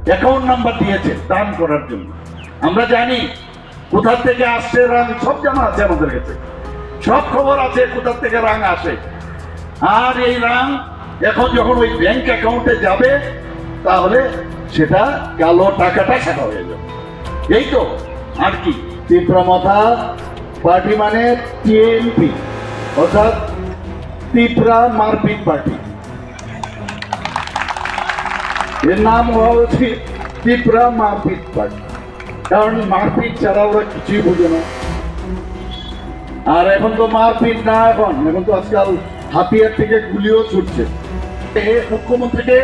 Account number দিয়েছে দান করার জন্য। আমরা জানি কোথা থেকে আসছে রাং, সব জানা আছে আমাদের কাছে, সব খবর আছে কোথা থেকে রাং আসে। আর এই রাং এখন যখন ওই ব্যাংক অ্যাকাউন্টে যাবে তাহলে সেটা কালো টাকাটা সাদা হয়ে যাবে, এই তো আর কি। তীব্রমথা পার্টি মানে টিএমপি, অর্থাৎ তীব্রা মারপিট পার্টি। এর নাম হওয়া উচিত তীব্রা মারপিট পার্টি, কারণ মারপিট ছাড়া ওরা কিছুই বুঝে না। আর এখন তো মারপিট না, এখন তো আজকাল হাতিয়ার থেকে গুলিও ছুটছে। মুখ্যমন্ত্রীকে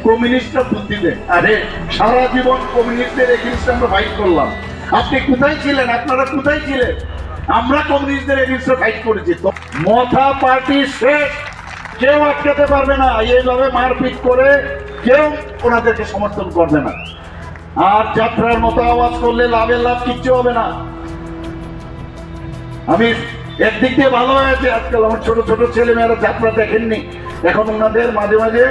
কমিউনিস্টরা বুদ্ধি দেয়, আরে সারা জীবন কমিউনিস্টদের এগেইনস্টে আমরা ফাইট করলাম, আপনি কোথায় ছিলেন, আপনারা কোথায় ছিলেন? আমরা কমিউনিস্টদের এগেইনস্টে ফাইট করেছি। তো মথা পার্টি শেষ, কেউ আটকাতে পারবে না। এইভাবে মারপিট করে কেউ ওনাদেরকে সমর্থন করবে না। আর যাত্রার মতো আওয়াজ করলে লাভের লাভ কিচ্ছু হবে না। আমি একদিক দিয়ে ভালো হয়েছে, আজকাল আমার ছোট ছোট ছেলে মেয়েরা যাত্রা দেখেননি, এখন ওনাদের মাঝে মাঝে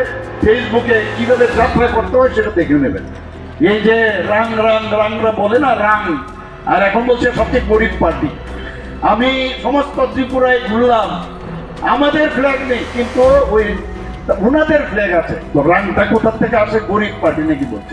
ফেসবুকে কিভাবে যাত্রা করতে হয় সেটা দেখে নেবেন। এই যে রাং রাং রাংরা বলে না, রাং, আর এখন বলছে সবচেয়ে গরিব পার্টি। আমি সমস্ত ত্রিপুরায় ঘুরলাম, আমাদের ফ্ল্যাগ নেই, কিন্তু ওই ওনাদের ফ্ল্যাগ আছে। তো রাংটা কোথা থেকে আসে? গরিব পার্টি নাকি বলছে।